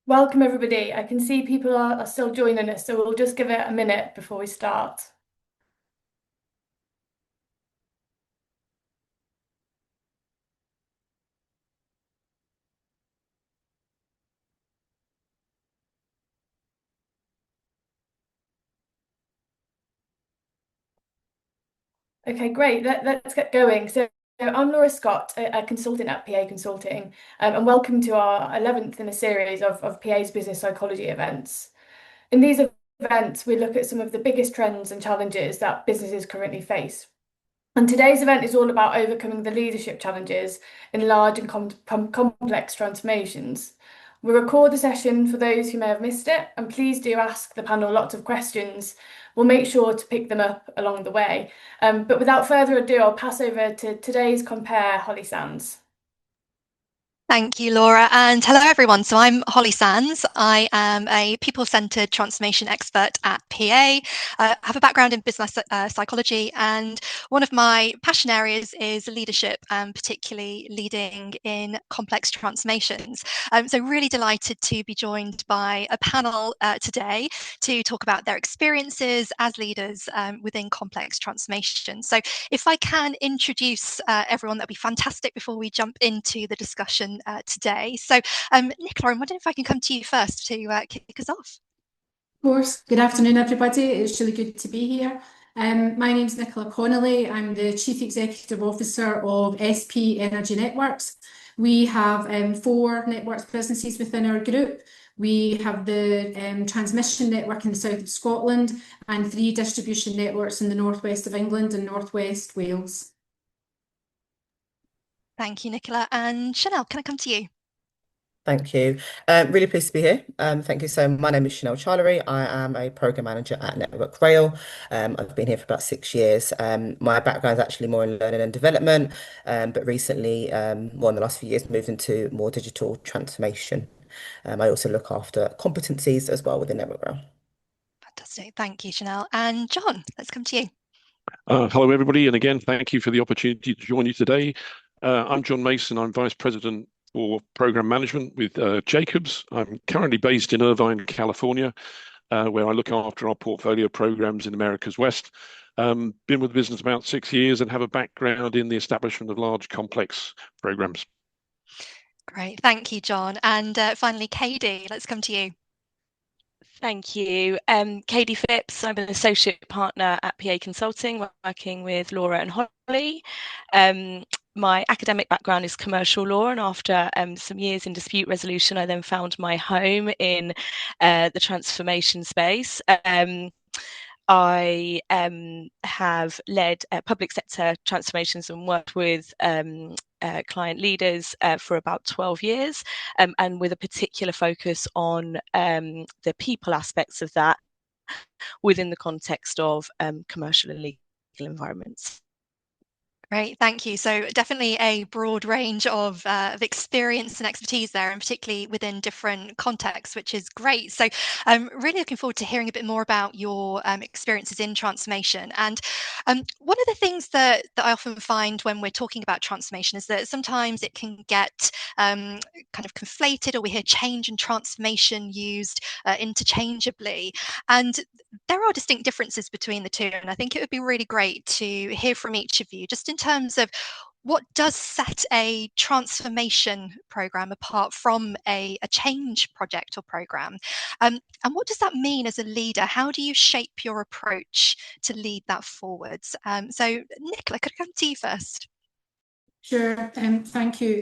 Welcome, everybody. I can see people are still joining us, so we'll just give it a minute before we start. Okay, great. Let's get going. So I'm Laura Scott, a consultant at PA Consulting, and welcome to our 11th in a series of PA's business psychology events. In these events, we look at some of the biggest trends and challenges that businesses currently face. And today's event is all about overcoming the leadership challenges in large and complex transformations. We'll record the session for those who may have missed it, and please do ask the panel lots of questions. We'll make sure to pick them up along the way. But without further ado, I'll pass over to today's compare, Holly Sands. Thank you, Laura, and hello everyone. So I'm Holly Sands. I am a people-centered transformation expert at PA. I have a background in business psychology, and one of my passion areas is leadership, and particularly leading in complex transformations. So really delighted to be joined by a panel today to talk about their experiences as leaders within complex transformation. So if I can introduce everyone, that'd be fantastic before we jump into the discussion today. So, Nicola, I'm wondering if I can come to you first to kick us off. Of course. Good afternoon, everybody. It's really good to be here. My name's Nicola Connolly. I'm the Chief Executive Officer of SP Energy Networks. We have 4 networks businesses within our group. We have the transmission network in the south of Scotland and 3 distribution networks in the northwest of England and northwest Wales. Thank you, Nicola. And Chanel, can I come to you? Thank you. Really pleased to be here. Thank you. So my name is Chanel Charlery. I am a program manager at Network Rail. I've been here for about 6 years. My background is actually more in learning and development, but recently, more in the last few years, moved into more digital transformation. I also look after competencies as well within Network Rail. Fantastic. Thank you, Chanel. And John, let's come to you. Hello, everybody. And again, thank you for the opportunity to join you today. I'm John Mason. I'm Vice President for Program Management with Jacobs. I'm currently based in Irvine, California, where I look after our portfolio programs in America's West. Been with the business about 6 years and have a background in the establishment of large, complex programs. Great. Thank you, John. And finally, Katie, let's come to you. Thank you. Katie Phipps, I'm an associate partner at PA Consulting, working with Laura and Holly. My academic background is commercial law, and after some years in dispute resolution, I then found my home in the transformation space. I have led public sector transformations and worked with client leaders for about 12 years, and with a particular focus on the people aspects of that within the context of commercial and legal environments. Great, thank you. So definitely a broad range of experience and expertise there, and particularly within different contexts, which is great. So I'm really looking forward to hearing a bit more about your experiences in transformation. And one of the things that I often find when we're talking about transformation is that sometimes it can get kind of conflated, or we hear change and transformation used interchangeably. And there are distinct differences between the two, and I think it would be really great to hear from each of you just in terms of what does set a transformation program apart from a change project or program, and what does that mean as a leader? How do you shape your approach to lead that forwards? So Nicola, could I come to you first? Sure, thank you.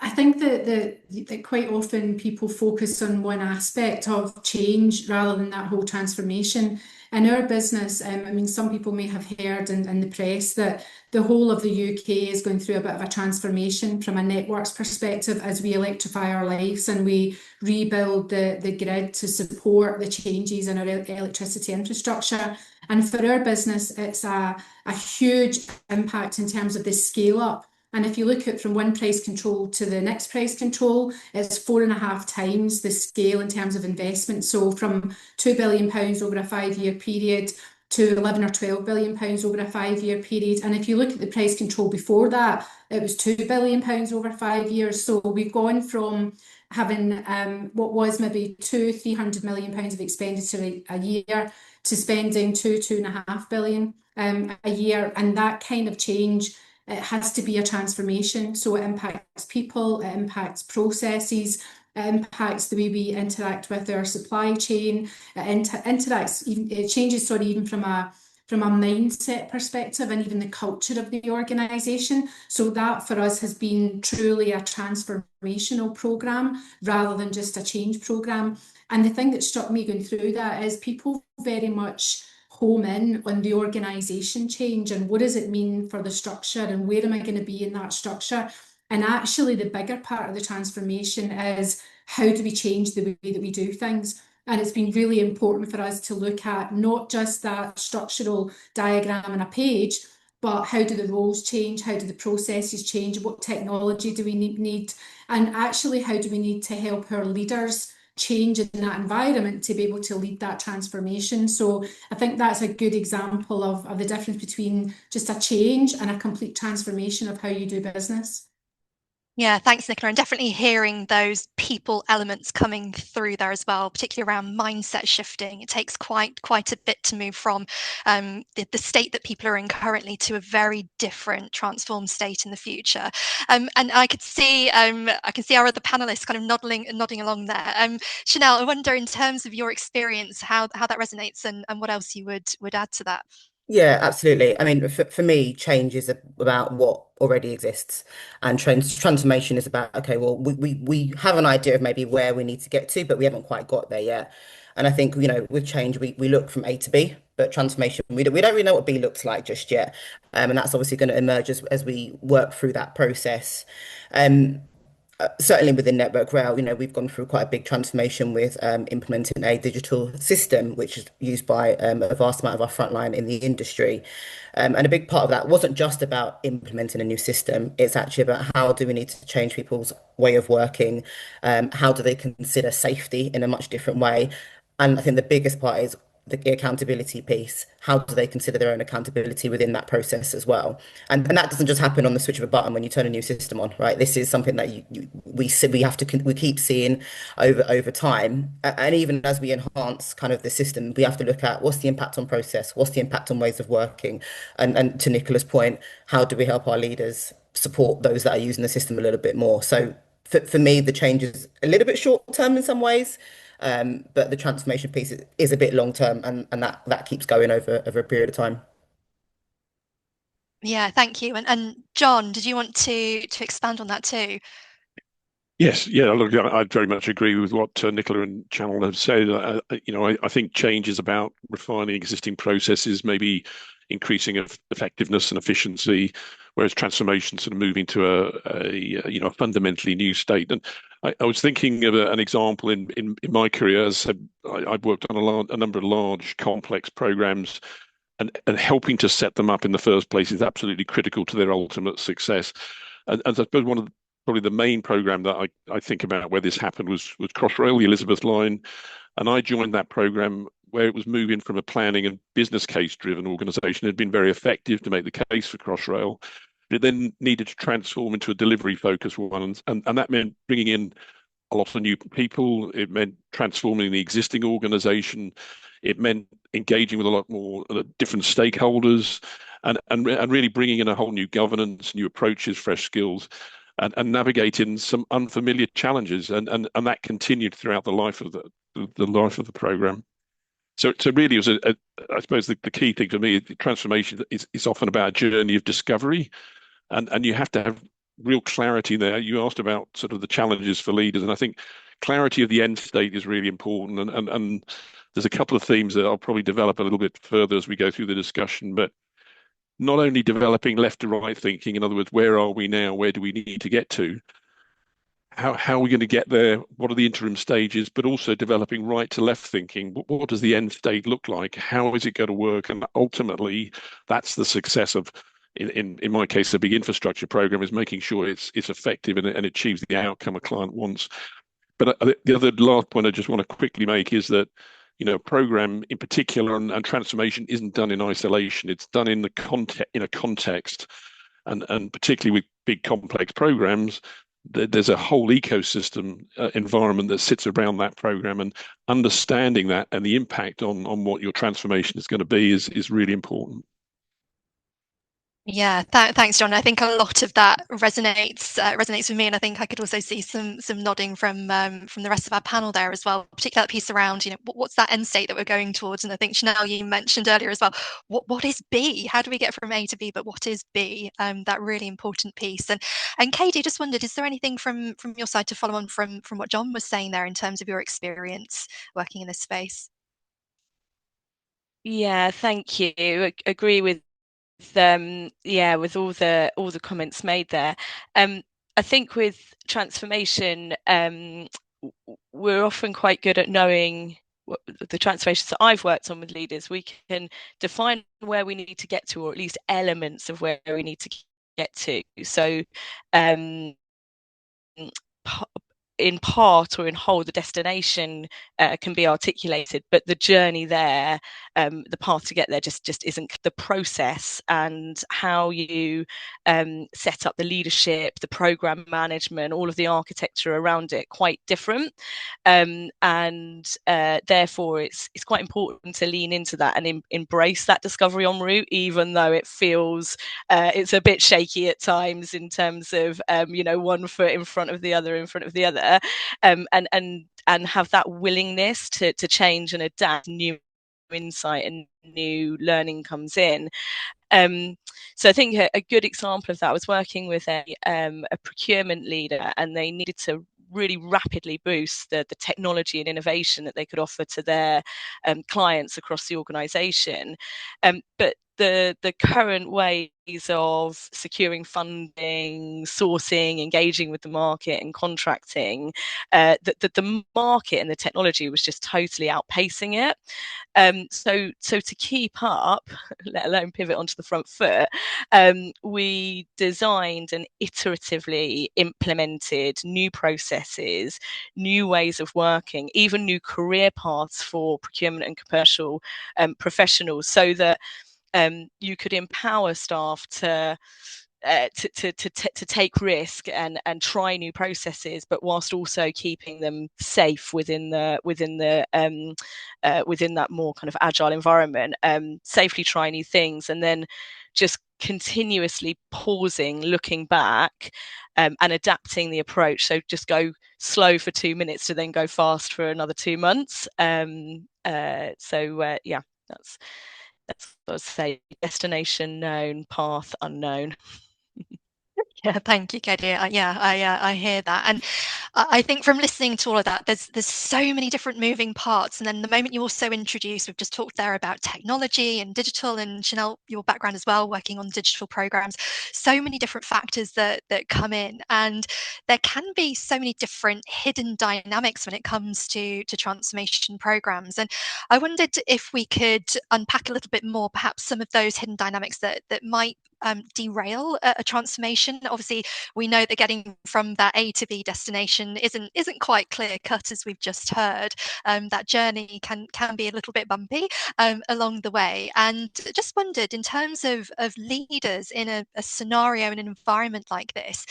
I think that quite often people focus on one aspect of change rather than that whole transformation. In our business, I mean, some people may have heard in the press that the whole of the UK is going through a bit of a transformation from a networks perspective as we electrify our lives and we rebuild the grid to support the changes in our electricity infrastructure. And for our business, it's a huge impact in terms of the scale up. And if you look at from one price control to the next price control, it's 4.5 times the scale in terms of investment. So from £2 billion over a 5-year period to 11 or 12 billion pounds over a 5-year period. And if you look at the price control before that, it was £2 billion over 5 years. So we've gone from having what was maybe 200-300 million pounds of expenditure a year to spending 2.5 billion a year. And that kind of change, it has to be a transformation. So it impacts people, it impacts processes, it impacts the way we interact with our supply chain. It changes, sorry, even from a mindset perspective and even the culture of the organisation. So that for us has been truly a transformational programme rather than just a change programme. And the thing that struck me going through that is people very much home in on the organisation change and what does it mean for the structure and where am I going to be in that structure. And actually the bigger part of the transformation is how do we change the way that we do things. And it's been really important for us to look at not just that structural diagram on a page, but how do the roles change? How do the processes change? What technology do we need? And actually, how do we need to help our leaders change in that environment to be able to lead that transformation? So I think that's a good example of the difference between just a change and a complete transformation of how you do business. Yeah, thanks, Nicola. And definitely hearing those people elements coming through there as well, particularly around mindset shifting. It takes quite a bit to move from the state that people are in currently to a very different, transformed state in the future. And I can see our other panelists kind of nodding along there. Chanel, I wonder in terms of your experience, how that resonates and what else you would add to that. Yeah, absolutely. I mean, for me, change is about what already exists, and transformation is about, okay, well, we have an idea of maybe where we need to get to, but we haven't quite got there yet. And I think, with change, we look from A to B, but transformation, we don't really know what B looks like just yet. And that's obviously going to emerge as we work through that process. Um, Certainly within Network Rail, we've gone through quite a big transformation with implementing a digital system, which is used by a vast amount of our frontline in the industry. And a big part of that wasn't just about implementing a new system. It's actually about how do we need to change people's way of working? How do they consider safety in a much different way? And I think the biggest part is the accountability piece. How do they consider their own accountability within that process as well? And that doesn't just happen on the switch of a button when you turn a new system on, right? This is something that we keep seeing over time. And even as we enhance kind of the system, we have to look at what's the impact on process, what's the impact on ways of working, and to Nicola's point, how do we help our leaders support those that are using the system a little bit more? So for me, the change is a little bit short term in some ways. But the transformation piece is a bit long term, and that keeps going over a period of time. Yeah, thank you. And John, did you want to expand on that too? Yes, yeah, look, I very much agree with what Nicola and Channel have said. I think change is about refining existing processes, maybe increasing effectiveness and efficiency, whereas transformation sort of moving to a fundamentally new state. And I was thinking of an example in my career. As I've worked on a number of large, complex programs, and helping to set them up in the first place is absolutely critical to their ultimate success. And I suppose one of probably the main program that I think about where this happened was Crossrail, the Elizabeth line. And I joined that program where it was moving from a planning and business case driven organization. It had been very effective to make the case for Crossrail. But it then needed to transform into a delivery focused one. And that meant bringing in a lot of new people. It meant transforming the existing organization. It meant engaging with a lot more different stakeholders and really bringing in a whole new governance, new approaches, fresh skills. And navigating some unfamiliar challenges, and that continued throughout the life of the program. So really, it was I suppose the key thing for me, transformation is often about a journey of discovery, and you have to have real clarity there. You asked about sort of the challenges for leaders, and I think clarity of the end state is really important. And there's a couple of themes that I'll probably develop a little bit further as we go through the discussion, but not only developing left to right thinking, in other words, where are we now? Where do we need to get to? How are we going to get there? What are the interim stages? But also developing right to left thinking. What does the end state look like? How is it going to work? And ultimately, that's the success of, in my case, a big infrastructure program is making sure it's effective and it achieves the outcome a client wants. But the other last point I just want to quickly make is that program in particular and transformation isn't done in isolation. It's done in a context, and particularly with big complex programs, there's a whole ecosystem environment that sits around that program, and understanding that and the impact on what your transformation is going to be is really important. Yeah, thanks, John. I think a lot of that resonates with me, and I think I could also see some nodding from the rest of our panel there as well. Particularly that piece around, what's that end state that we're going towards? And I think Chanel, you mentioned earlier as well, what is B? How do we get from A to B? But what is B? That really important piece. And Katie, just wondered, is there anything from your side to follow on from what John was saying there in terms of your experience working in this space? Yeah, thank you. Agree with with all the comments made there. I think with transformation, we're often quite good at knowing the transformations that I've worked on with leaders. We can define where we need to get to, or at least elements of where we need to get to. So um, in part or in whole, the destination can be articulated, but the journey there, the path to get there, just isn't. The process and how you set up the leadership, the program management, all of the architecture around it, quite different, and therefore it's quite important to lean into that and embrace that discovery en route, even though it feels it's a bit shaky at times in terms of one foot in front of the other, and have that willingness to change and adapt. New insight and new learning comes in. So I think a good example of that, I was working with a procurement leader, and they needed to really rapidly boost the technology and innovation that they could offer to their clients across the organization. But the current ways of securing funding, sourcing, engaging with the market and contracting, the market and the technology was just totally outpacing it. So to keep up, let alone pivot onto the front foot, we designed and iteratively implemented new processes, new ways of working, even new career paths for procurement and commercial professionals, so that you could empower staff to take risk and try new processes, but whilst also keeping them safe within that more kind of agile environment, safely try new things, and then just continuously pausing, looking back, and adapting the approach. So just go slow for 2 minutes to then go fast for another 2 months. Yeah, that's what I'd say. Destination known, path unknown. Yeah, thank you, Katie. I hear that, and I think from listening to all of that, there's so many different moving parts. And then the moment you also introduced, we've just talked there about technology and digital, and Chanel, your background as well, working on digital programs. So many different factors that come in, and there can be so many different hidden dynamics when it comes to transformation programs. And I wondered if we could unpack a little bit more, perhaps some of those hidden dynamics that might derail a transformation. Obviously, we know that getting from that A to B destination isn't quite clear cut, as we've just heard. That journey can be a little bit bumpy along the way. And just wondered, in terms of leaders in a scenario, in an environment like this,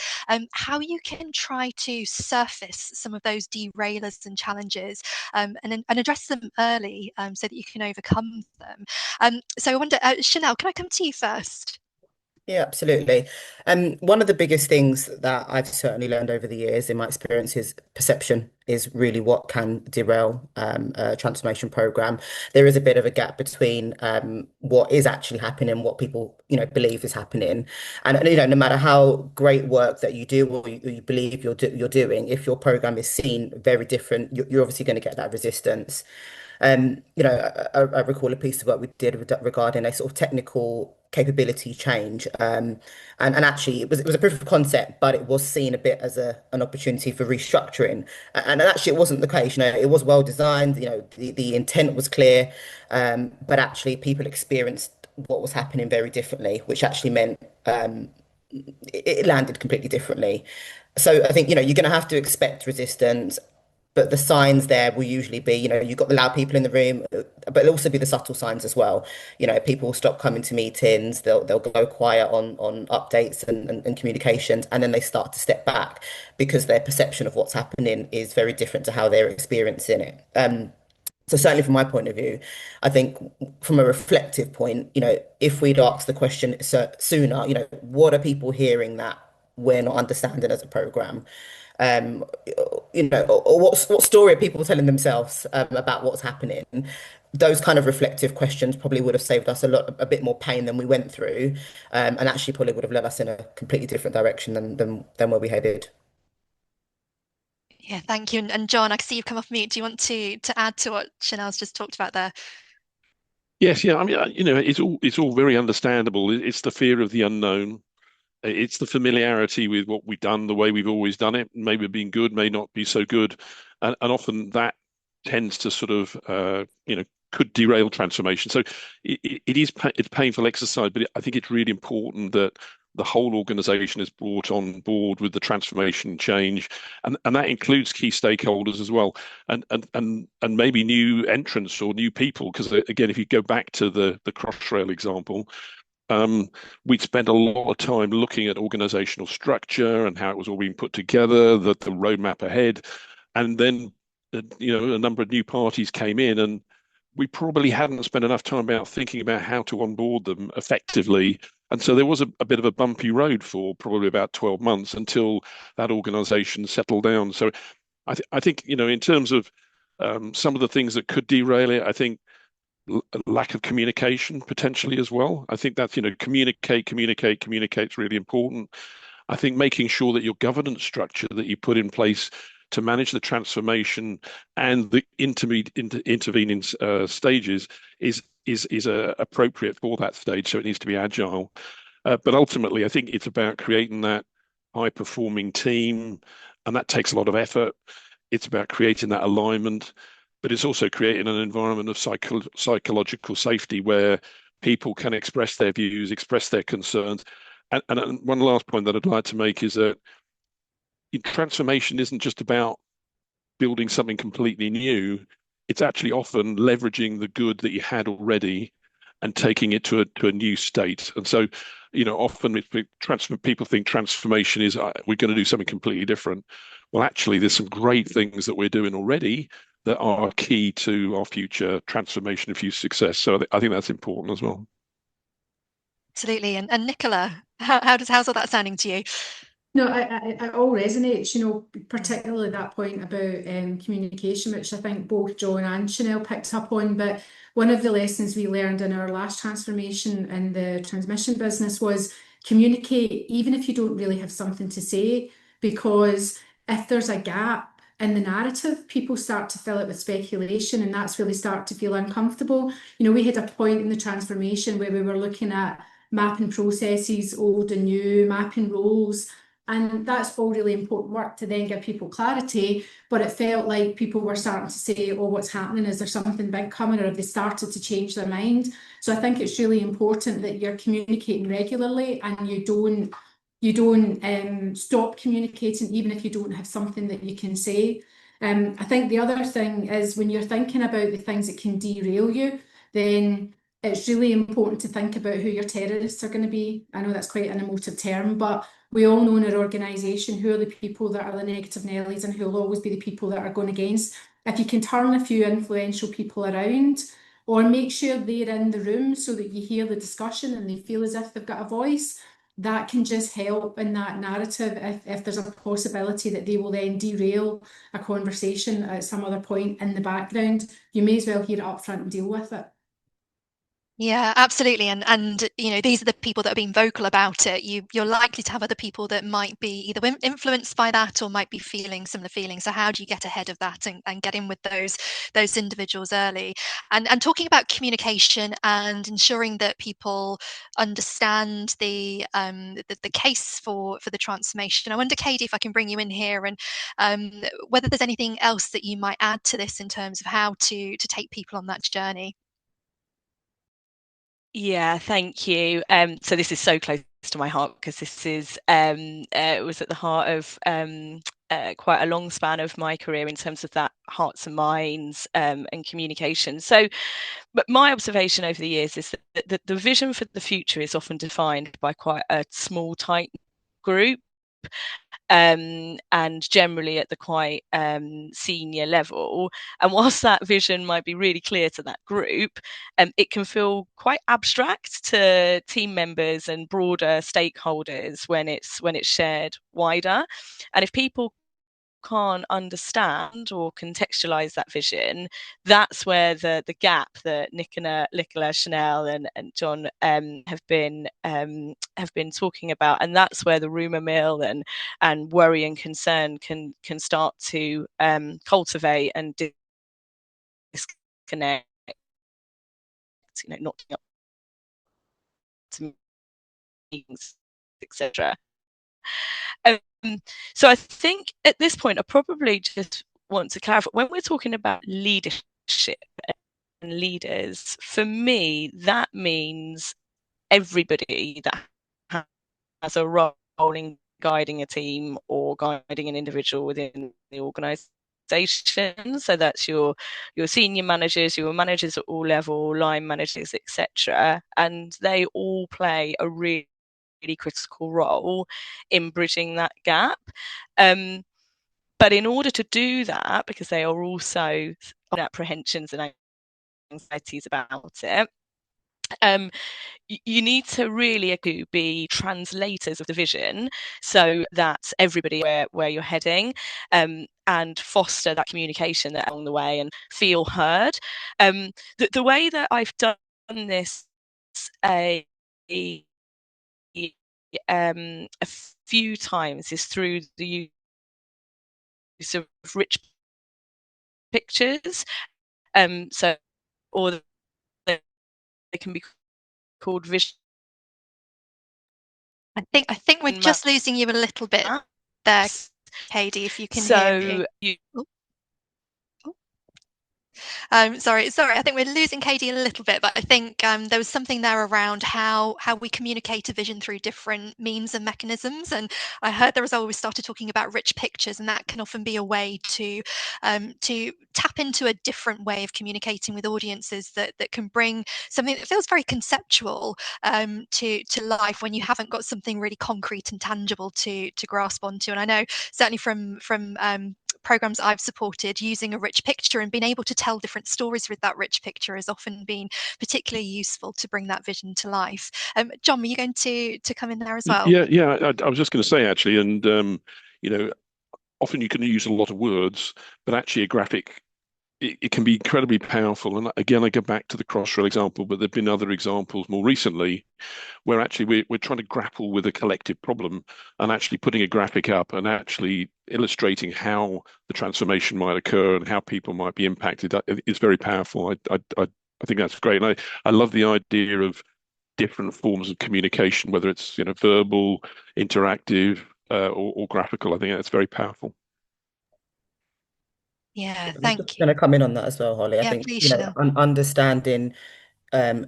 how you can try to surface some of those derailers and challenges, and address them early, so that you can overcome them. So I wonder, Chanel, can I come to you first? Yeah, absolutely. One of the biggest things that I've certainly learned over the years in my experience is perception is really what can derail a transformation program. There is a bit of a gap between what is actually happening and what people, believe is happening. And no matter how great work that you do or you believe you're doing, if your program is seen very different, you're obviously going to get that resistance. I recall a piece of work we did regarding a sort of technical capability change, and actually it was a proof of concept, but it was seen a bit as an opportunity for restructuring, and actually it wasn't the case. It was well designed. The intent was clear, but actually people experienced what was happening very differently, which actually meant it landed completely differently. So I think you're going to have to expect resistance. but the signs there will usually be, you've got the loud people in the room, but it'll also be the subtle signs as well. People will stop coming to meetings, they'll go quiet on updates and communications, and then they start to step back because their perception of what's happening is very different to how they're experiencing it. So certainly from my point of view, I think from a reflective point, if we'd asked the question sooner, what are people hearing that we're not understanding as a program? Um, or what story are people telling themselves about what's happening? Those kind of reflective questions probably would have saved us a bit more pain than we went through, and actually probably would have led us in a completely different direction than where we headed. Yeah, thank you. And John, I can see you've come off mute. Do you want to add to what Chanel's just talked about there? Yes, yeah. I mean, it's all very understandable. It's the fear of the unknown. It's the familiarity with what we've done, the way we've always done it. Maybe being good, may not be so good, and often that tends to sort of could derail transformation. So it's painful exercise, but I think it's really important that the whole organization is brought on board with the transformation change, and that includes key stakeholders as well, and maybe new entrants or new people. Because again, if you go back to the Crossrail example, we'd spent a lot of time looking at organizational structure and how it was all being put together, the roadmap ahead, and then a number of new parties came in, and we probably hadn't spent enough time about thinking about how to onboard them effectively. And so there was a bit of a bumpy road for probably about 12 months until that organization settled down. So I think, in terms of some of the things that could derail it, I think lack of communication potentially as well. I think that's, communicate is really important. I think making sure that your governance structure that you put in place to manage the transformation and the intervening stages is appropriate for that stage. So it needs to be agile. But ultimately, I think it's about creating that high performing team, and that takes a lot of effort. It's about creating that alignment, but it's also creating an environment of psychological safety where people can express their views, express their concerns. And one last point that I'd like to make is that transformation isn't just about building something completely new. It's actually often leveraging the good that you had already and taking it to a new state. And so, often people think transformation is we're going to do something completely different. Well, actually, there's some great things that we're doing already that are key to our future transformation and future success. So I think that's important as well. Absolutely. And Nicola, how's all that sounding to you? No, it all resonates, particularly that point about communication, which I think both John and Chanel picked up on. But one of the lessons we learned in our last transformation in the transmission business was communicate, even if you don't really have something to say, because if there's a gap in the narrative, people start to fill it with speculation, and that's really start to feel uncomfortable. We had a point in the transformation where we were looking at mapping processes, old and new, mapping roles. And that's all really important work to then give people clarity. But it felt like people were starting to say, oh, what's happening? Is there something big coming? Or have they started to change their mind? So I think it's really important that you're communicating regularly and you don't stop communicating, even if you don't have something that you can say. I think the other thing is when you're thinking about the things that can derail you, then it's really important to think about who your terrorists are going to be. I know that's quite an emotive term, but we all know in our organisation who are the people that are the negative Nellies and who will always be the people that are going against. If you can turn a few influential people around or make sure they're in the room so that you hear the discussion and they feel as if they've got a voice, that can just help in that narrative if there's a possibility that they will then derail a conversation at some other point in the background. You may as well hear it up front and deal with it. Yeah, absolutely. And these are the people that are being vocal about it. You're likely to have other people that might be either influenced by that or might be feeling similar feelings. So how do you get ahead of that and get in with those individuals early? And talking about communication and ensuring that people understand the case for the transformation. I wonder, Katie, if I can bring you in here and whether there's anything else that you might add to this in terms of how to take people on that journey. Yeah, thank you. So this is so close to my heart because this is it was at the heart of quite a long span of my career in terms of that hearts and minds and communication. So, but my observation over the years is that the vision for the future is often defined by quite a small, tight group. And generally at the quite senior level. And whilst that vision might be really clear to that group, it can feel quite abstract to team members and broader stakeholders when it's shared wider. And if people can't understand or contextualize that vision, that's where the gap that Nicola, Chanel, and John have been talking about, and that's where the rumor mill and worry and concern can start to cultivate and disconnect, not up to meetings, etc. So I think at this point, I probably just want to clarify when we're talking about leadership and leaders, for me, that means everybody that has a role in guiding a team or guiding an individual within the organisation. So that's your senior managers, your managers at all level, line managers, etc. And they all play a really critical role in bridging that gap. But in order to do that, because they are also apprehensions and anxieties about it, you need to really be translators of the vision so that everybody where you're heading, and foster that communication along the way and feel heard. The way that I've done this a few times is through the use of rich pictures. So, or they can be called vision. I think we're just losing you a little bit there, Katie, if you can hear me. Sorry. I think we're losing Katie a little bit, but I think there was something there around how we communicate a vision through different means and mechanisms. And I heard there was always started talking about rich pictures, and that can often be a way to tap into a different way of communicating with audiences that can bring something that feels very conceptual to life when you haven't got something really concrete and tangible to grasp onto. And I know certainly from programs I've supported, using a rich picture and being able to tell different stories with that rich picture has often been particularly useful to bring that vision to life. John, were you going to come in there as well? Yeah. I was just going to say actually, and often you can use a lot of words, but actually a graphic it can be incredibly powerful. And again, I go back to the Crossrail example, but there've been other examples more recently where actually we're trying to grapple with a collective problem, and actually putting a graphic up and actually illustrating how the transformation might occur and how people might be impacted is very powerful. I think that's great. And I love the idea of different forms of communication, whether it's verbal, interactive, or graphical. I think that's very powerful. Yeah, I'm thank just you. going to come in on that as well, Holly. I Yeah, think please, Chanel. understanding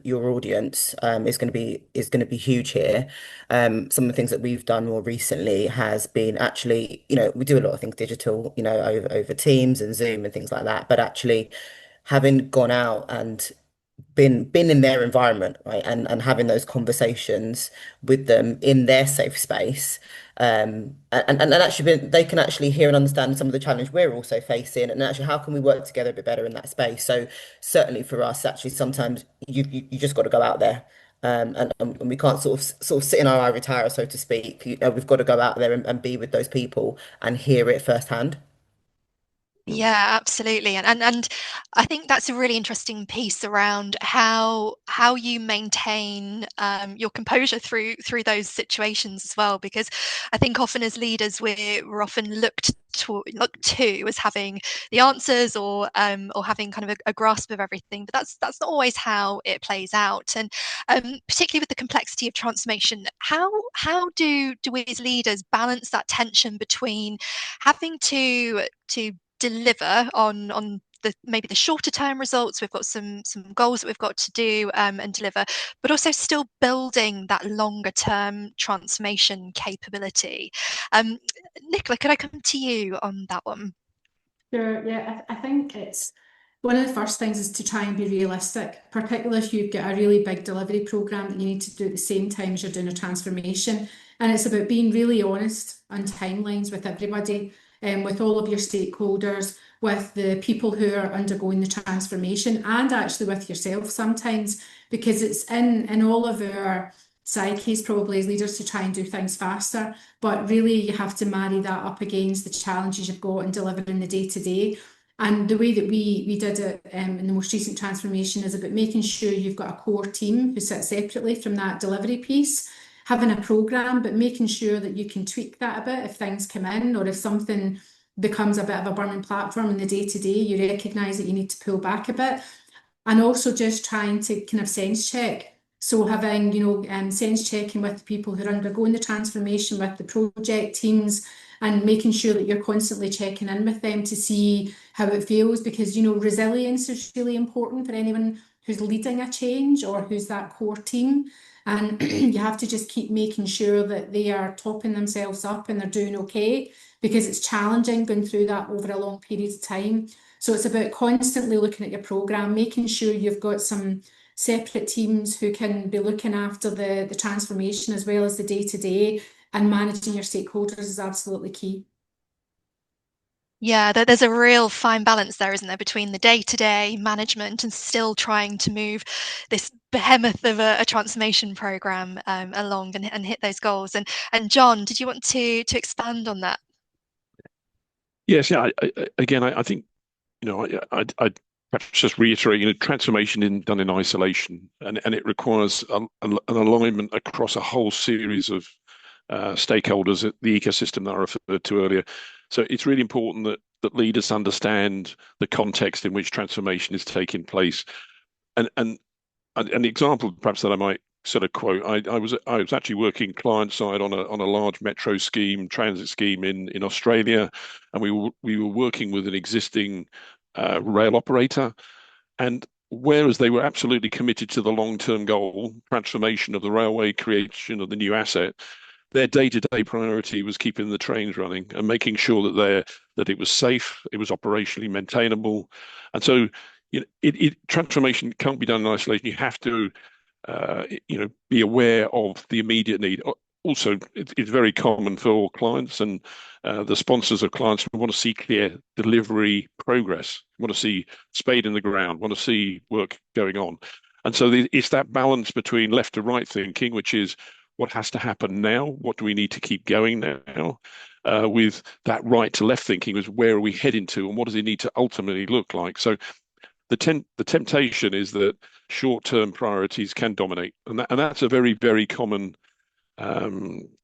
your audience is going to be huge here. Some of the things that we've done more recently has been actually, we do a lot of things digital, over Teams and Zoom and things like that. But actually, having gone out and been in their environment, right, and having those conversations with them in their safe space, and actually they can actually hear and understand some of the challenge we're also facing, and actually how can we work together a bit better in that space. So certainly for us, actually sometimes you just got to go out there. And we can't sort of sit in our ivory tower, so to speak. We've got to go out there and be with those people and hear it firsthand. Yeah, absolutely. And I think that's a really interesting piece around how you maintain your composure through those situations as well, because I think often as leaders we're often looked to as having the answers or having kind of a grasp of everything, but that's not always how it plays out. And particularly with the complexity of transformation, how do we as leaders balance that tension between having to deliver on maybe the shorter term results. We've got some goals that we've got to do and deliver, but also still building that longer term transformation capability. Nicola, could I come to you on that one? Sure, yeah, I think it's one of the first things is to try and be realistic, particularly if you've got a really big delivery program that you need to do at the same time as you're doing a transformation. And it's about being really honest on timelines with everybody, with all of your stakeholders, with the people who are undergoing the transformation, and actually with yourself sometimes, because it's in all of our psyches probably as leaders to try and do things faster, but really you have to marry that up against the challenges you've got in delivering the day to day. And the way that we did it in the most recent transformation is about making sure you've got a core team who sit separately from that delivery piece, having a program, but making sure that you can tweak that a bit if things come in, or if something becomes a bit of a burning platform in the day to day, you recognise that you need to pull back a bit. And also just trying to kind of sense check. So having, sense checking with the people who are undergoing the transformation, with the project teams, and making sure that you're constantly checking in with them to see how it feels, because, resilience is really important for anyone who's leading a change or who's that core team. And you have to just keep making sure that they are topping themselves up and they're doing okay, because it's challenging going through that over a long period of time. So it's about constantly looking at your program, making sure you've got some separate teams who can be looking after the transformation as well as the day to day, and managing your stakeholders is absolutely key. Yeah, there's a real fine balance there, isn't there, between the day-to-day management and still trying to move this behemoth of a transformation program along and hit those goals. And John, did you want to expand on that? Yes, yeah. I think I'd perhaps just reiterate, transformation isn't done in isolation, and it requires an alignment across a whole series of stakeholders, the ecosystem that I referred to earlier. So it's really important that leaders understand the context in which transformation is taking place. And an example, perhaps that I might sort of quote, I was actually working client side on a large metro scheme, transit scheme in Australia, and we were working with an existing rail operator, and whereas they were absolutely committed to the long-term goal, transformation of the railway, creation of the new asset, their day-to-day priority was keeping the trains running and making sure that it was safe, it was operationally maintainable, and so transformation can't be done in isolation. You have to be aware of the immediate need. Also, it's very common for clients and the sponsors of clients who want to see clear delivery progress, want to see spade in the ground, want to see work going on. And so it's that balance between left to right thinking, which is what has to happen now, what do we need to keep going now, with that right to left thinking is where are we heading to and what does it need to ultimately look like. So the temptation is that short-term priorities can dominate, and that's a very, very common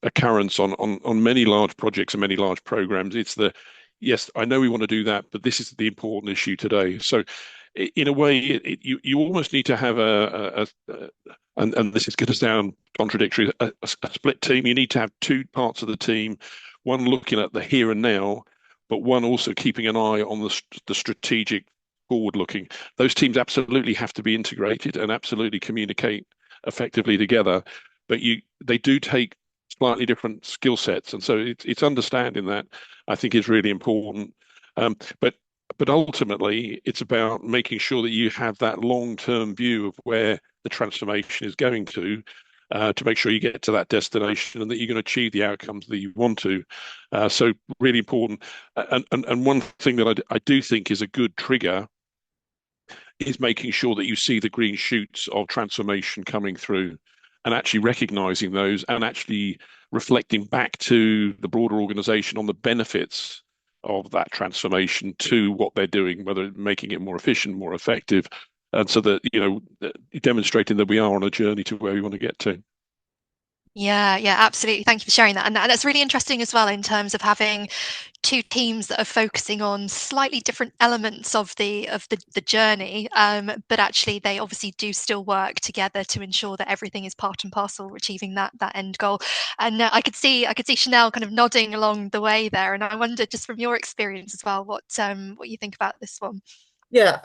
occurrence on many large projects and many large programs. It's yes, I know we want to do that, but this is the important issue today. So, in a way, you almost need to have and this is going to sound contradictory, a split team. You need to have two parts of the team, one looking at the here and now, but one also keeping an eye on the strategic forward looking. Those teams absolutely have to be integrated and absolutely communicate effectively together, but they do take slightly different skill sets, and so it's understanding that I think is really important. But ultimately, it's about making sure that you have that long-term view of where the transformation is going to make sure you get to that destination and that you're going to achieve the outcomes that you want to. So really important. And one thing that I do think is a good trigger is making sure that you see the green shoots of transformation coming through and actually recognizing those and actually reflecting back to the broader organization on the benefits of that transformation to what they're doing, whether making it more efficient, more effective, and so that, demonstrating that we are on a journey to where we want to get to. Yeah, absolutely. Thank you for sharing that. And that's really interesting as well in terms of having two teams that are focusing on slightly different elements of the journey, but actually they obviously do still work together to ensure that everything is part and parcel achieving that end goal. And I could see Chanel kind of nodding along the way there, and I wonder, just from your experience as well, what you think about this one. Yeah,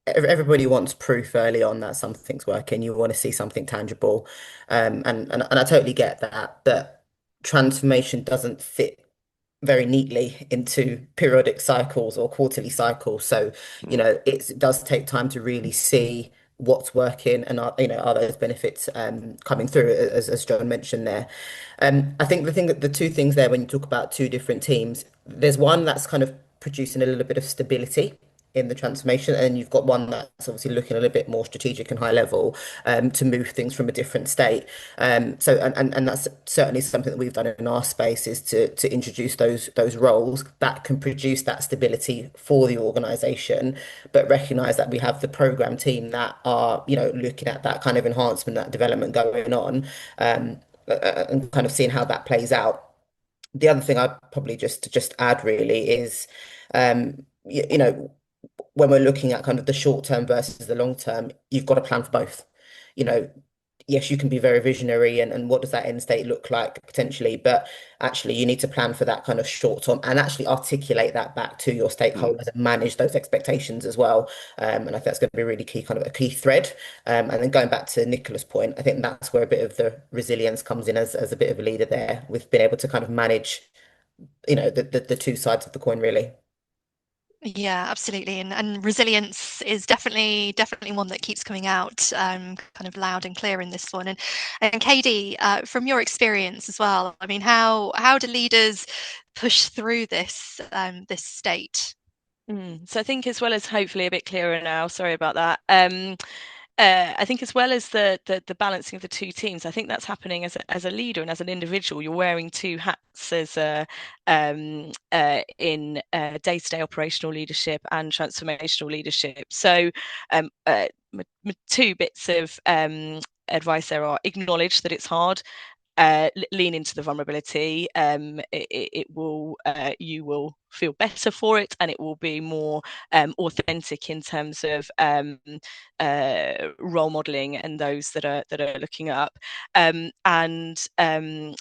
everybody wants proof early on that something's working. You want to see something tangible, and I totally get that. But transformation doesn't fit very neatly into periodic cycles or quarterly cycles. So, Mm, it does take time to really see what's working and are those benefits coming through, as John mentioned there. I think the two things there when you talk about two different teams, there's one that's kind of producing a little bit of stability in the transformation, and you've got one that's obviously looking a little bit more strategic and high level to move things from a different state. And that's certainly something that we've done in our space is to introduce those roles that can produce that stability for the organization, but recognize that we have the program team that are, looking at that kind of enhancement, that development going on, and kind of seeing how that plays out. The other thing I'd probably just add really is, when we're looking at kind of the short term versus the long term, you've got to plan for both. You know, yes, you can be very visionary and what does that end state look like potentially, but actually you need to plan for that kind of short term and actually articulate that back to your mm. stakeholders and manage those expectations as well. And I think that's going to be really key, kind of a key thread. And then going back to Nicola's point, I think that's where a bit of the resilience comes in as a bit of a leader there, with being able to kind of manage, the two sides of the coin really. Yeah, absolutely. And resilience is definitely one that keeps coming out kind of loud and clear in this one. And Katie, from your experience as well, I mean, how do leaders push through this state? So I think as well as hopefully a bit clearer now, sorry about that. I think as well as the balancing of the two teams, I think that's happening as a leader and as an individual. You're wearing two hats as in day-to-day operational leadership and transformational leadership. So my two bits of advice there are: acknowledge that it's hard, lean into the vulnerability. It will you will feel better for it, and it will be more authentic in terms of role modeling and those that are looking up, and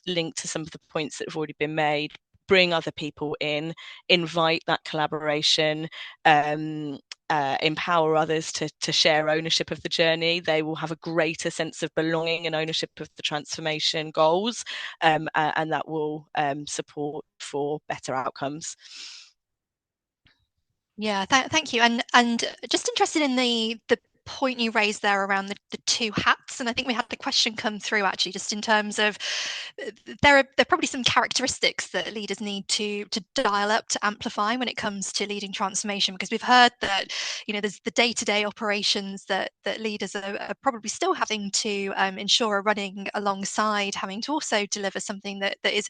linked to some of the points that have already been made. Bring other people in, invite that collaboration, empower others to share ownership of the journey. They will have a greater sense of belonging and ownership of the transformation goals, and that will support for better outcomes. Yeah, thank you. And just interested in the point you raised there around the two hats. And I think we had the question come through actually, just in terms of there are probably some characteristics that leaders need to dial up, to amplify when it comes to leading transformation, because we've heard that there's the day-to-day operations that leaders are probably still having to ensure are running alongside having to also deliver something that is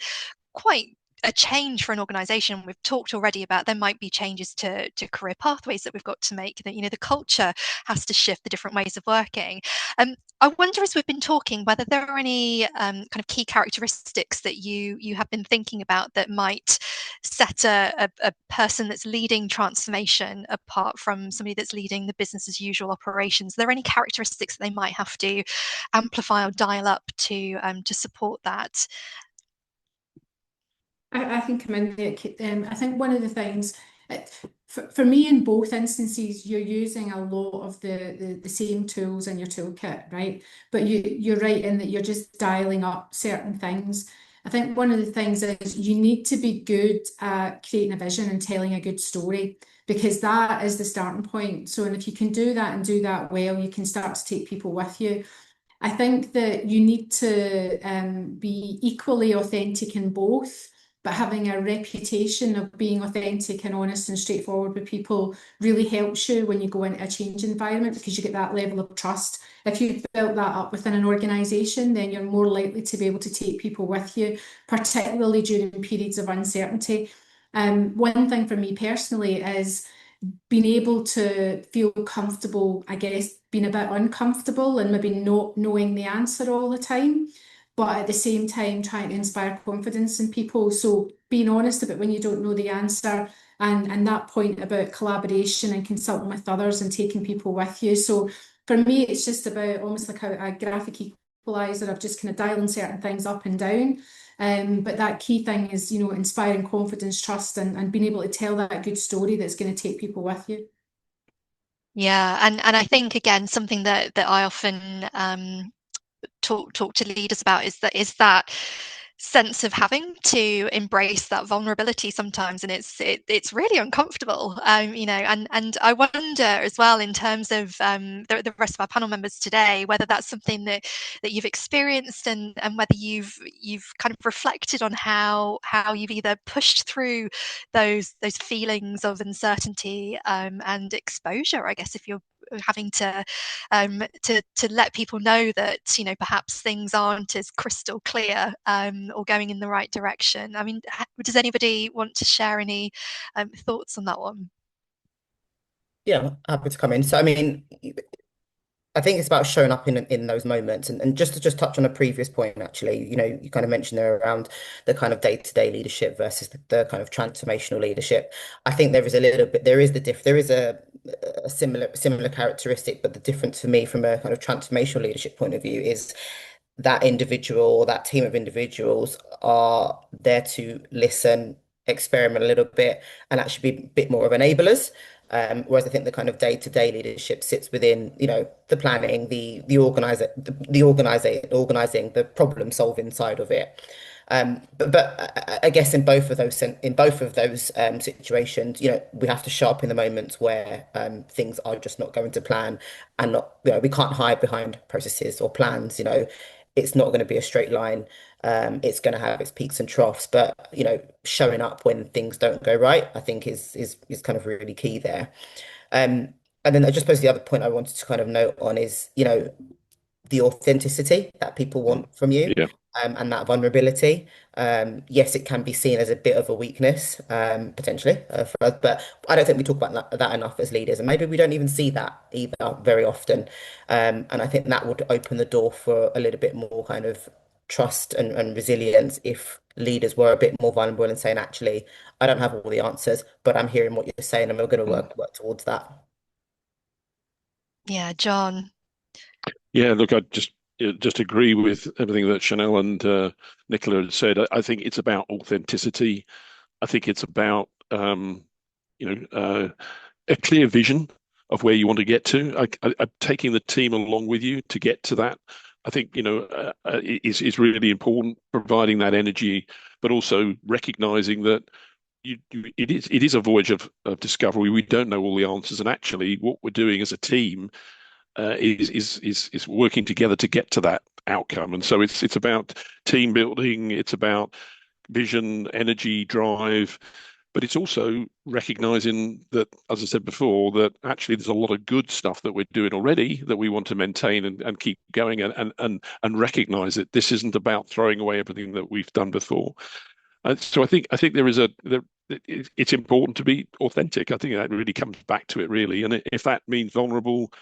quite a change for an organization. We've talked already about there might be changes to career pathways that we've got to make, that the culture has to shift, the different ways of working. I wonder, as we've been talking, whether there are any kind of key characteristics that you have been thinking about that might set a person that's leading transformation apart from somebody that's leading the business as usual operations. Are there any characteristics that they might have to amplify or dial up to support that? I can come in there. I think one of the things, for me, in both instances, you're using a lot of the same tools in your toolkit, right? But you're right in that you're just dialing up certain things. I think one of the things is you need to be good at creating a vision and telling a good story, because that is the starting point. So, and if you can do that and do that well, you can start to take people with you. I think that you need to be equally authentic in both, but having a reputation of being authentic and honest and straightforward with people really helps you when you go into a change environment, because you get that level of trust. If you've built that up within an organisation, then you're more likely to be able to take people with you, particularly during periods of uncertainty. One thing for me personally is being able to feel comfortable, I guess, being a bit uncomfortable and maybe not knowing the answer all the time, but at the same time trying to inspire confidence in people. So being honest about when you don't know the answer, and that point about collaboration and consulting with others and taking people with you. So for me, it's just about almost like a graphic equalizer of just kind of dialing certain things up and down. But that key thing is, inspiring confidence, trust, and being able to tell that good story that's going to take people with you. Yeah, and I think again something that I often talk to leaders about is that sense of having to embrace that vulnerability sometimes, and it's really uncomfortable, and I wonder as well in terms of the rest of our panel members today, whether that's something that you've experienced, and whether you've kind of reflected on how you've either pushed through those feelings of uncertainty and exposure, I guess, if you're having to let people know that perhaps things aren't as crystal clear or going in the right direction. I mean, does anybody want to share any thoughts on that one? Yeah, happy to come in. So, I mean, I think it's about showing up in those moments, and just to touch on a previous point, actually, you kind of mentioned there around the kind of day-to-day leadership versus the kind of transformational leadership. I think there is a little bit, there is a similar characteristic, but the difference for me from a kind of transformational leadership point of view is that individual or that team of individuals are there to listen, experiment a little bit, and actually be a bit more of enablers. Whereas I think the kind of day-to-day leadership sits within, the planning, organizing, the problem solving side of it. But I guess in both of those situations, we have to sharpen the moments where things are just not going to plan, and not, we can't hide behind processes or plans. It's not going to be a straight line. It's going to have its peaks and troughs, but showing up when things don't go right, I think is kind of really key there. And then I just suppose the other point I wanted to kind of note on is, the authenticity that people want from you, Yeah. and that vulnerability. Yes, it can be seen as a bit of a weakness, potentially, for us, but I don't think we talk about that enough as leaders, and maybe we don't even see that either very often. And I think that would open the door for a little bit more kind of trust and resilience if leaders were a bit more vulnerable and saying, actually, I don't have all the answers, but I'm hearing what you're saying, and we're going to work towards that. Yeah, John. Yeah, look, I just agree with everything that Chanel and Nicola had said. I think it's about authenticity. I think it's about you know a clear vision of where you want to get to. Taking the team along with you to get to that. I think is really important. Providing that energy, but also recognizing that it is a voyage of discovery. We don't know all the answers, and actually, what we're doing as a team is working together to get to that outcome. And so it's about team building, it's about vision, energy, drive, but it's also recognizing that, as I said before, that actually there's a lot of good stuff that we're doing already that we want to maintain and keep going, and recognize that this isn't about throwing away everything that we've done before. So I think it's important to be authentic. I think that really comes back to it, really. And if that means vulnerable,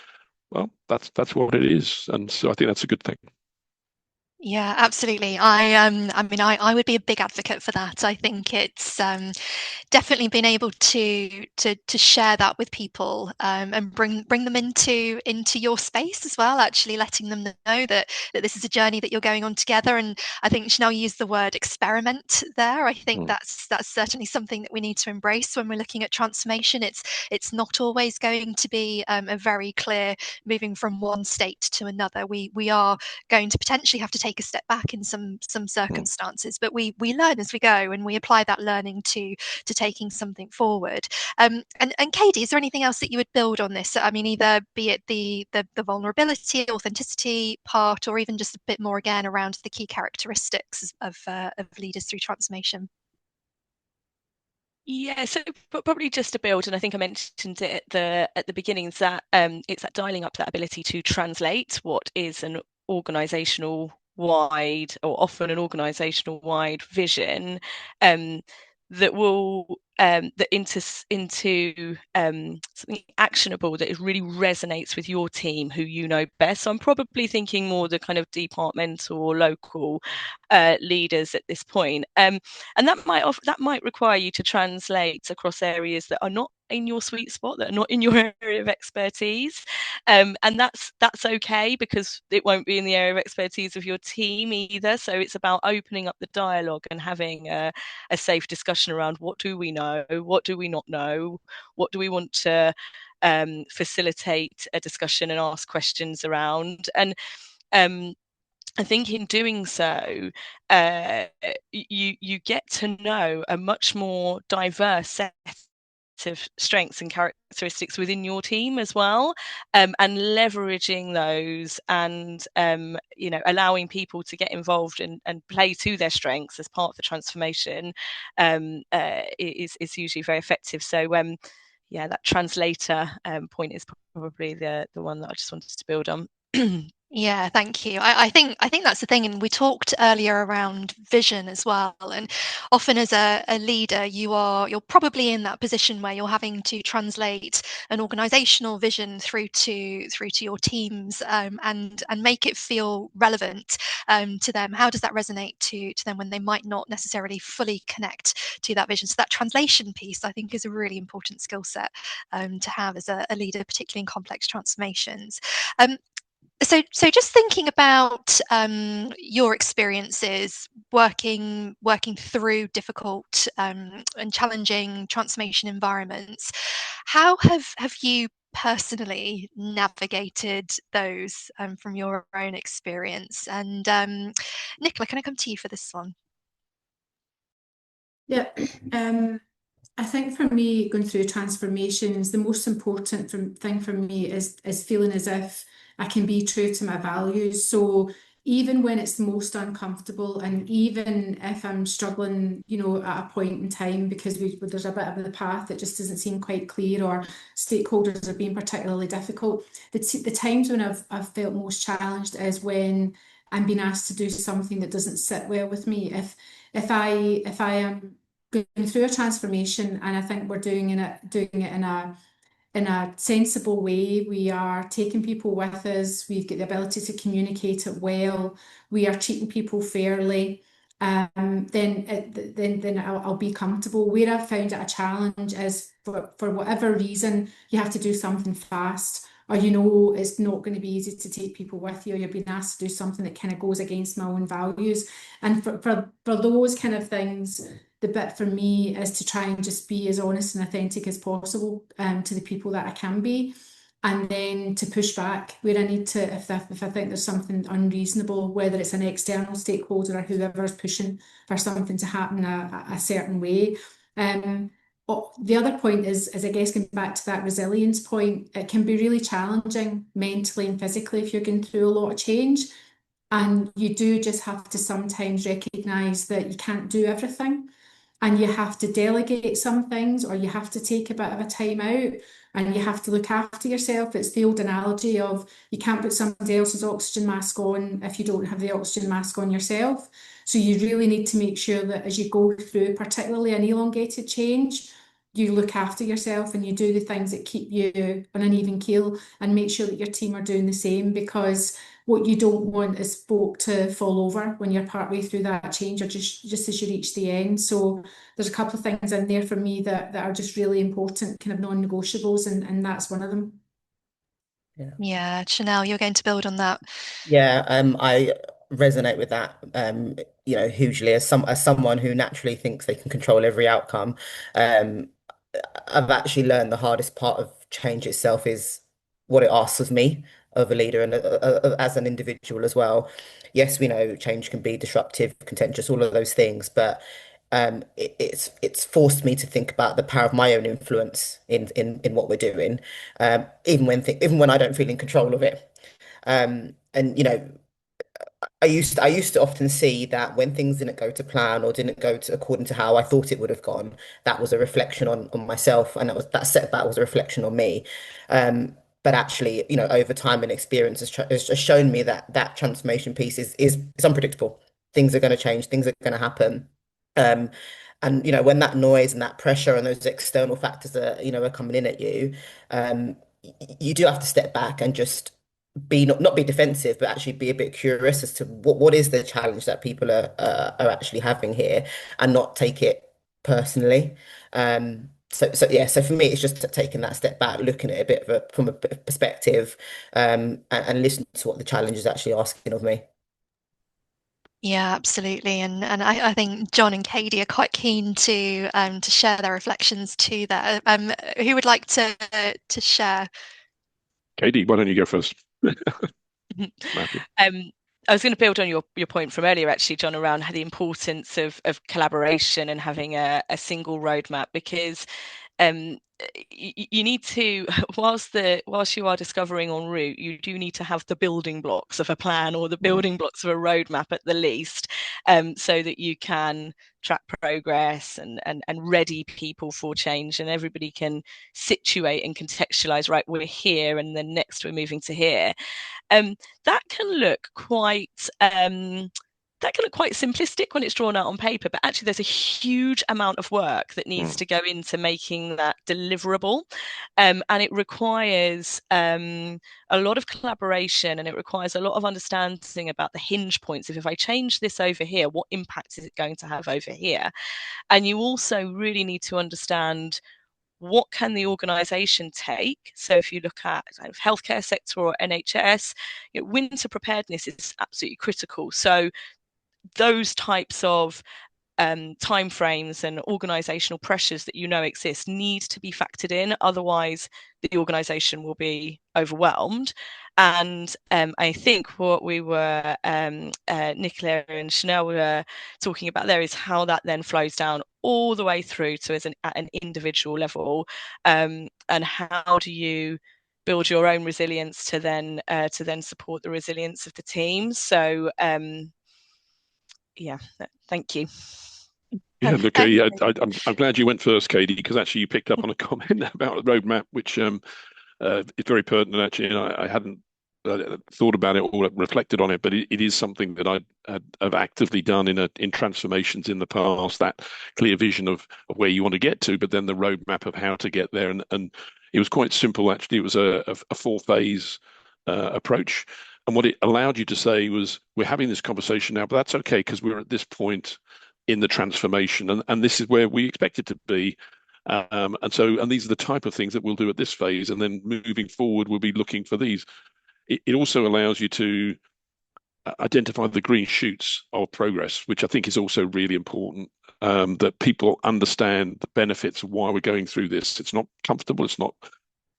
well, that's what it is, and so I think that's a good thing. Yeah, absolutely. I mean, I would be a big advocate for that. I think it's definitely been able to share that with people, and bring them into your space as well. Actually, letting them know that this is a journey that you're going on together. And I think Chanel used the word experiment there. I think that's certainly something that we need to embrace when we're looking at transformation. It's not always going to be a very clear moving from one state to another. We are going to potentially have to take a step back in some circumstances, but we learn as we go, and we apply that learning to taking something forward. And Katie, is there anything else that you would build on this? I mean, either be it the vulnerability, authenticity part, or even just a bit more again around the key characteristics of leaders through transformation. Yeah, so but probably just to build, and I think I mentioned it at the beginning, is that it's that dialing up that ability to translate what is an organizational wide, or often an organizational wide vision, that will that into something actionable that really resonates with your team, who you know best. So I'm probably thinking more the kind of departmental or local leaders at this point, and that might require you to translate across areas that are not in your sweet spot, that are not in your area of expertise. And that's okay, because it won't be in the area of expertise of your team either. So it's about opening up the dialogue and having a safe discussion around, what do we know, what do we not know, what do we want to facilitate a discussion and ask questions around. And I think in doing so, you get to know a much more diverse set of strengths and characteristics within your team as well, and leveraging those, and allowing people to get involved and play to their strengths as part of the transformation, is usually very effective. So yeah, that translator point is probably the one that I just wanted to build on. Yeah, thank you. I think that's the thing, and we talked earlier around vision as well. And often as a leader, you're probably in that position where you're having to translate an organizational vision through to your teams, and make it feel relevant to them. How does that resonate to them when they might not necessarily fully connect to that vision? So that translation piece, I think, is a really important skill set to have as a leader, particularly in complex transformations. Um, so just thinking about your experiences working through difficult and challenging transformation environments, how have you personally navigated those from your own experience? And Nicola, can I come to you for this one? Yeah, I think for me, going through transformations, the most important thing for me is feeling as if I can be true to my values. So even when it's the most uncomfortable, and even if I'm struggling, at a point in time because there's a bit of the path that just doesn't seem quite clear, or stakeholders are being particularly difficult, the times when I've felt most challenged is when I'm being asked to do something that doesn't sit well with me. If I am going through a transformation, and I think we're doing it in a sensible way. We are taking people with us. We've got the ability to communicate it well. We are treating people fairly. Then I'll be comfortable. Where I've found it a challenge is for whatever reason you have to do something fast, or it's not going to be easy to take people with you, or you're being asked to do something that kind of goes against my own values. And for those kind of things, the bit for me is to try and just be as honest and authentic as possible to the people that I can be, and then to push back where I need to if I think there's something unreasonable, whether it's an external stakeholder or whoever is pushing for something to happen a certain way. The other point is I guess going back to that resilience point, it can be really challenging mentally and physically if you're going through a lot of change. And you do just have to sometimes recognise that you can't do everything, and you have to delegate some things, or you have to take a bit of a time out, and you have to look after yourself. It's the old analogy of you can't put somebody else's oxygen mask on if you don't have the oxygen mask on yourself. So you really need to make sure that as you go through, particularly an elongated change, you look after yourself and you do the things that keep you on an even keel, and make sure that your team are doing the same, because what you don't want is folk to fall over when you're partway through that change, or just as you reach the end. So there's a couple of things in there for me that are just really important, kind of non-negotiables, and that's one of them. Yeah, Chanel, you're going to build on that. Yeah, I resonate with that, hugely as someone who naturally thinks they can control every outcome. Um, I've actually learned the hardest part of change itself is what it asks of me, of a leader, and as an individual as well. Yes, we know change can be disruptive, contentious, all of those things, but it's forced me to think about the power of my own influence in what we're doing, even when I don't feel in control of it. And I used to often see that when things didn't go to plan or didn't go to according to how I thought it would have gone, that was a reflection on myself, and that setback was a reflection on me. But actually, over time and experience has just shown me that that transformation piece is unpredictable. Things are going to change, things are going to happen. Um, and when that noise and that pressure and those external factors are coming in at you, you do have to step back and just be not be defensive, but actually be a bit curious as to what is the challenge that people are actually having here, and not take it personally. So for me, it's just taking that step back, looking at it a bit from a bit of perspective, and listening to what the challenge is actually asking of me. Yeah, absolutely. And I think John and Katie are quite keen to share their reflections too there. Who would like to share? Katie, why don't you go first? Happy. I was going to build on your point from earlier, actually, John, around the importance of collaboration and having a single roadmap, because you need to, whilst you are discovering en route, you do need to have the building blocks of a plan, or the building blocks of a roadmap at the least, so that you can track progress and ready people for change, and everybody can situate and contextualize, right, we're here and then next we're moving to here. That can look quite simplistic when it's drawn out on paper, but actually there's a huge amount of work that needs to go into making that deliverable. And it requires a lot of collaboration, and it requires a lot of understanding about the hinge points of, if I change this over here, what impact is it going to have over here? And you also really need to understand, what can the organisation take? So if you look at kind of healthcare sector or NHS, winter preparedness is absolutely critical. So those types of timeframes and organisational pressures that exist need to be factored in. Otherwise, the organisation will be overwhelmed. And I think what we were, Nicola and Chanel were talking about there, is how that then flows down all the way through to at an individual level. And how do you build your own resilience to then support the resilience of the team? So yeah, thank you. Yeah, look, I'm glad you went first, Katie, because actually you picked up on a comment about the roadmap, which is very pertinent, actually. And I hadn't thought about it or reflected on it, but it is something that have actively done in transformations in the past, that clear vision of where you want to get to, but then the roadmap of how to get there. And it was quite simple, actually. It was a four-phase approach. And what it allowed you to say was, we're having this conversation now, but that's okay, because we're at this point in the transformation, and this is where we expect it to be. And these are the type of things that we'll do at this phase, and then moving forward, we'll be looking for these. It also allows you to identify the green shoots of progress, which I think is also really important. That people understand the benefits of why we're going through this. It's not comfortable. It's not,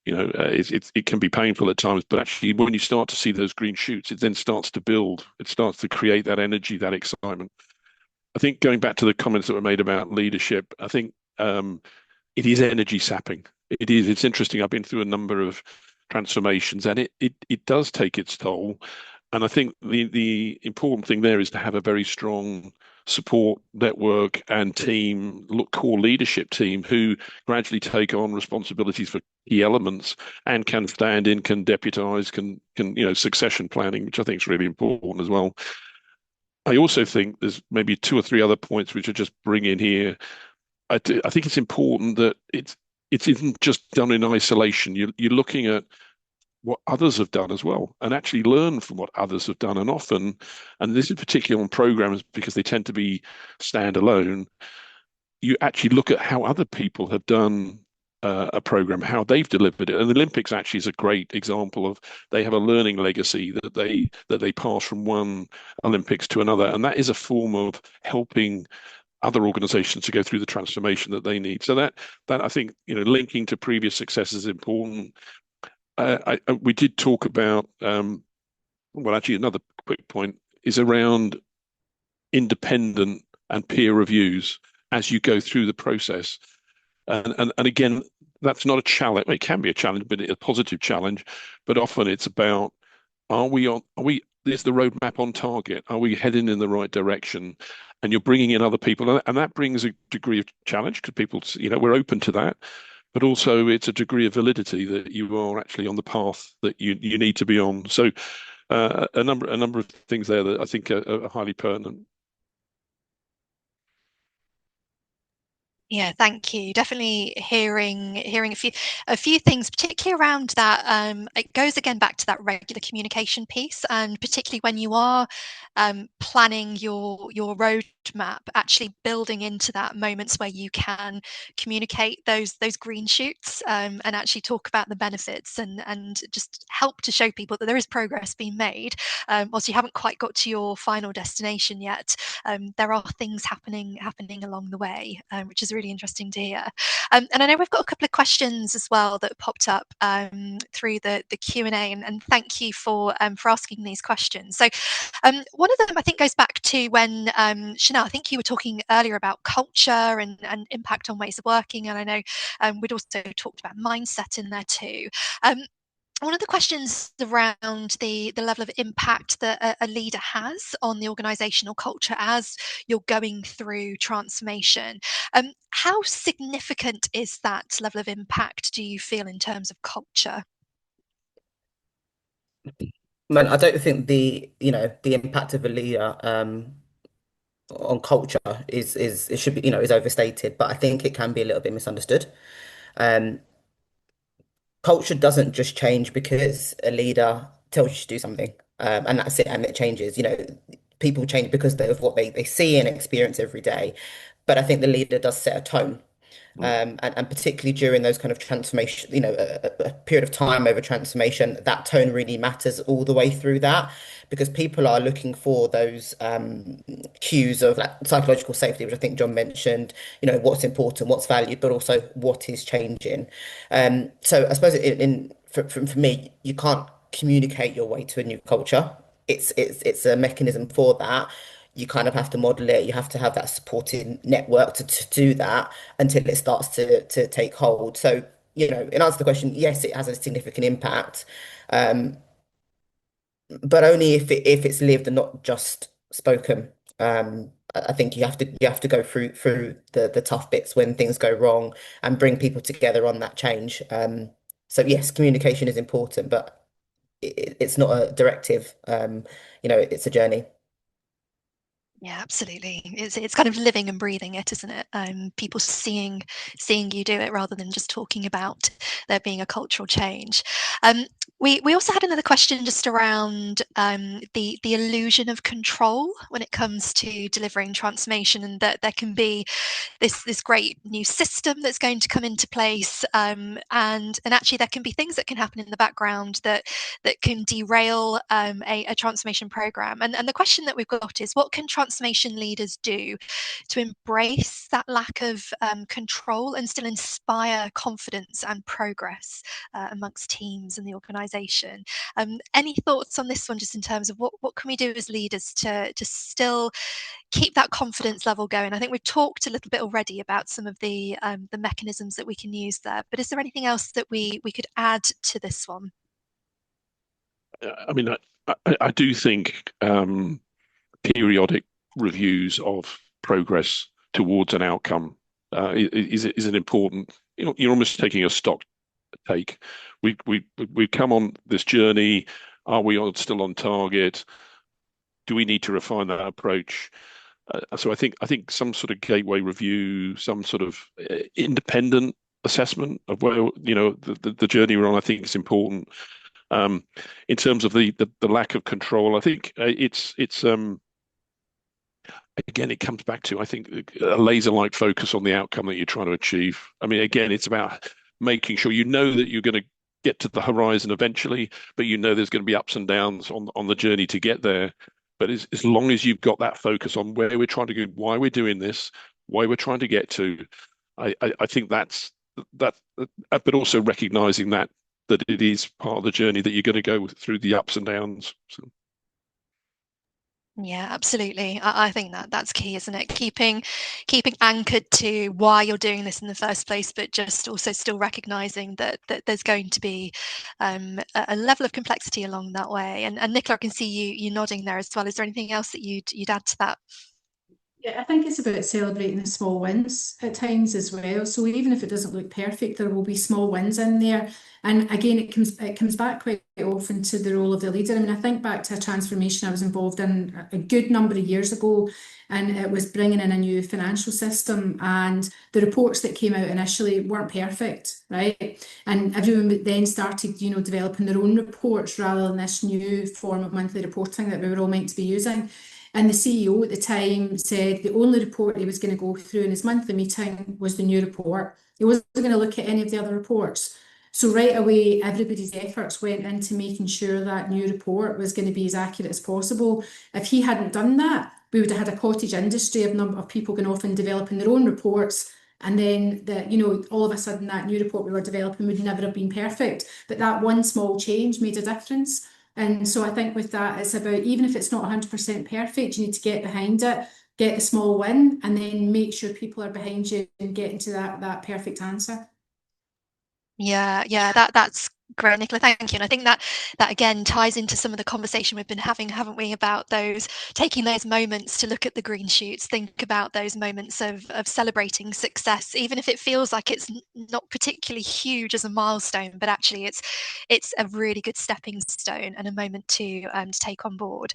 it can be painful at times, but actually, when you start to see those green shoots, it then starts to build. It starts to create that energy, that excitement. I think, going back to the comments that were made about leadership, I think it is energy sapping. It is. It's interesting. I've been through a number of transformations, and it does take its toll. And I think the important thing there is to have a very strong support network and team, core leadership team, who gradually take on responsibilities for key elements and can stand in, can deputize, can succession planning, which I think is really important as well. I also think there's maybe two or three other points which I just bring in here. I think it's important that it isn't just done in isolation. You're looking at what others have done as well, and actually learn from what others have done. And often, and this is particularly on programs because they tend to be standalone, you actually look at how other people have done a program, how they've delivered it. And the Olympics actually is a great example of, they have a learning legacy that they pass from one Olympics to another, and that is a form of helping other organizations to go through the transformation that they need. So that I think, linking to previous successes is important. We did talk about well, actually, another quick point is around independent and peer reviews as you go through the process. And again, that's not a challenge. It can be a challenge, but a positive challenge. But often it's about, is the roadmap on target? Are we heading in the right direction? And you're bringing in other people, and that brings a degree of challenge, because people, we're open to that. But also, it's a degree of validity that you are actually on the path that you need to be on. So a number of things there that I think are highly pertinent. Yeah, thank you. Definitely hearing a few things, particularly around that. It goes again back to that regular communication piece, and particularly when you are planning your road roadmap, actually building into that moments where you can communicate those green shoots, and actually talk about the benefits, and just help to show people that there is progress being made, whilst you haven't quite got to your final destination yet. There are things happening along the way, which is really interesting to hear. And I know we've got a couple of questions as well that popped up through the Q&A, and thank you for asking these questions. So one of them I think goes back to when Chanel, I think you were talking earlier about culture and impact on ways of working, and I know we'd also talked about mindset in there too. One of the questions around the level of impact that a leader has on the organisational culture as you're going through transformation. How significant is that level of impact, do you feel, in terms of culture? Man, I don't think the impact of a leader on culture is it should be is overstated, but I think it can be a little bit misunderstood. Um, Culture doesn't just change because a leader tells you to do something, and that's it, and it changes. People change because of what they see and experience every day. But I think the leader does set a tone. And particularly during those kind of transformation, a period of time over transformation, that tone really matters all the way through that, because people are looking for those cues of like psychological safety, which I think John mentioned, what's important, what's valued, but also what is changing. So I suppose for me, you can't communicate your way to a new culture. It's a mechanism for that. You kind of have to model it. You have to have that supporting network to do that until it starts to take hold. So, in answer to the question, yes, it has a significant impact, but only if it's lived and not just spoken. I think you have to go through the tough bits when things go wrong and bring people together on that change. So yes, communication is important, but it's not a directive. It's a journey. Yeah, absolutely. It's kind of living and breathing it, isn't it? People seeing you do it rather than just talking about there being a cultural change. We also had another question just around the illusion of control when it comes to delivering transformation, and that there can be this great new system that's going to come into place, and actually there can be things that can happen in the background that can derail a transformation program. And the question that we've got is, what can transformation leaders do to embrace that lack of control and still inspire confidence and progress amongst teams and the organisation? Any thoughts on this one, just in terms of what can we do as leaders to still keep that confidence level going? I think we've talked a little bit already about some of the mechanisms that we can use there, but is there anything else that we could add to this one? I mean, I do think periodic reviews of progress towards an outcome is an important. You're almost taking a stock take. We've come on this journey. Are we still on target? Do we need to refine that approach? So I think some sort of gateway review, some sort of independent assessment of where the journey we're on, I think is important. In terms of the lack of control, I think it's again, it comes back to, I think, a laser-like focus on the outcome that you're trying to achieve. I mean, again, it's about making sure that you're going to get to the horizon eventually, but there's going to be ups and downs on the journey to get there. But as long as you've got that focus on where we're trying to go, why we're doing this, why we're trying to get to, I think that's that. But also recognizing that it is part of the journey, that you're going to go through the ups and downs. So. Yeah, absolutely. I think that's key, isn't it? Keeping anchored to why you're doing this in the first place, but just also still recognizing that there's going to be a level of complexity along that way. And Nicola, I can see you nodding there as well. Is there anything else that you'd add to that? Yeah, I think it's about celebrating the small wins at times as well. So even if it doesn't look perfect, there will be small wins in there. And again, it comes back quite often to the role of the leader. I mean, I think back to a transformation I was involved in a good number of years ago, and it was bringing in a new financial system, and the reports that came out initially weren't perfect, right? And everyone then started, developing their own reports rather than this new form of monthly reporting that we were all meant to be using. And the CEO at the time said the only report he was going to go through in his monthly meeting was the new report. He wasn't going to look at any of the other reports. So right away, everybody's efforts went into making sure that new report was going to be as accurate as possible. If he hadn't done that, we would have had a cottage industry of number of people going off and developing their own reports. And then all of a sudden that new report we were developing would never have been perfect. But that one small change made a difference. And so I think with that, it's about, even if it's not 100% perfect, you need to get behind it, get the small win, and then make sure people are behind you and getting to that perfect answer. Yeah, that's great, Nicola. Thank you. And I think that again ties into some of the conversation we've been having, haven't we, about taking those moments to look at the green shoots, think about those moments of celebrating success, even if it feels like it's not particularly huge as a milestone, but actually it's a really good stepping stone and a moment to take on board.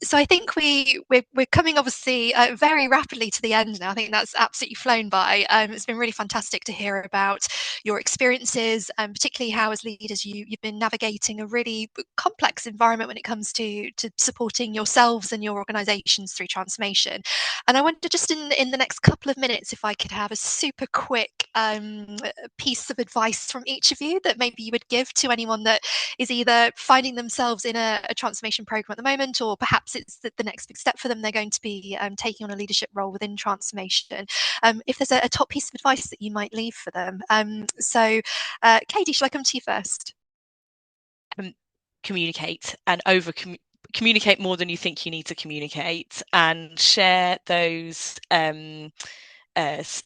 So I think we're coming obviously very rapidly to the end now. I think that's absolutely flown by. It's been really fantastic to hear about your experiences, and particularly how as leaders you've been navigating a really complex environment when it comes to supporting yourselves and your organizations through transformation. And I wonder, just in the next couple of minutes, if I could have a super quick piece of advice from each of you that maybe you would give to anyone that is either finding themselves in a transformation program at the moment, or perhaps it's the next big step for them. They're going to be taking on a leadership role within transformation. If there's a top piece of advice that you might leave for them. So, Katie, shall I come to you first? Communicate and communicate more than you think you need to communicate, and share those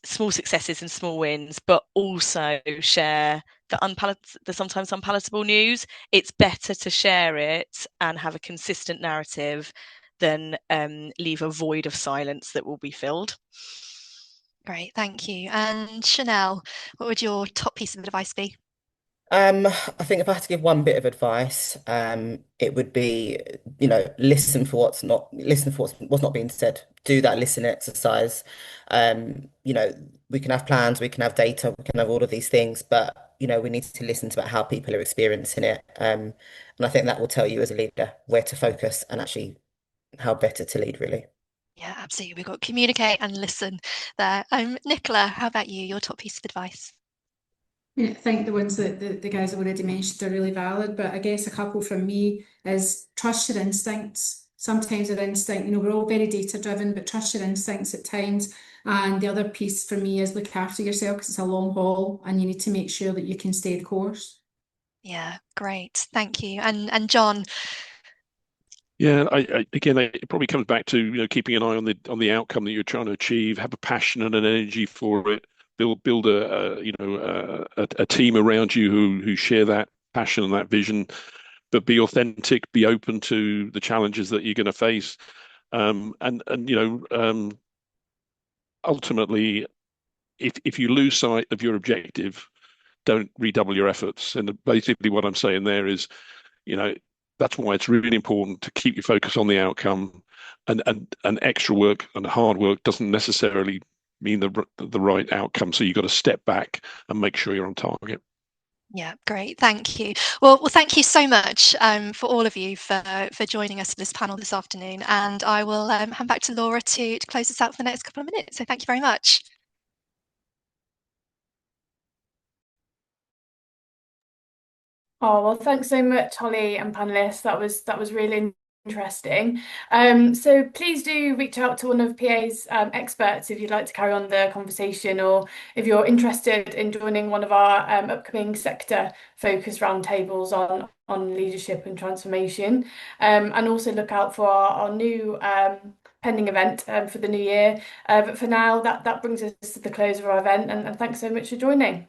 small successes and small wins, but also share the sometimes unpalatable news. It's better to share it and have a consistent narrative than leave a void of silence that will be filled. Great, thank you. And Chanel, what would your top piece of advice be? I think if I had to give one bit of advice, it would be, listen for what's not being said. Do that listen exercise. We can have plans, we can have data, we can have all of these things, but we need to listen to how people are experiencing it. And I think that will tell you as a leader where to focus and actually how better to lead, really. Yeah, absolutely. We've got communicate and listen there. Nicola, how about you? Your top piece of advice? Yeah, I think the ones that the guys have already mentioned are really valid, but I guess a couple from me is trust your instincts. Sometimes our instinct, we're all very data driven, but trust your instincts at times. And the other piece for me is look after yourself, because it's a long haul and you need to make sure that you can stay the course. Yeah, great. Thank you. And John. Yeah, again, it probably comes back to keeping an eye on the outcome that you're trying to achieve. Have a passion and an energy for it. Build a team around you who share that passion and that vision. But be authentic. Be open to the challenges that you're going to face. And ultimately, if you lose sight of your objective, don't redouble your efforts. And basically, what I'm saying there is, you know, that's why it's really important to keep your focus on the outcome, and extra work and hard work doesn't necessarily mean the right outcome. So you've got to step back and make sure you're on target. Yeah, great. Thank you. Well, thank you so much for all of you for joining us for this panel this afternoon. And I will hand back to Laura to close us out for the next couple of minutes. So thank you very much. Oh, well, thanks so much, Holly and panelists. That was really interesting. So please do reach out to one of PA's experts if you'd like to carry on the conversation, or if you're interested in joining one of our upcoming sector focused roundtables on leadership and transformation. And also look out for our new pending event for the new year. But for now, that brings us to the close of our event, and thanks so much for joining.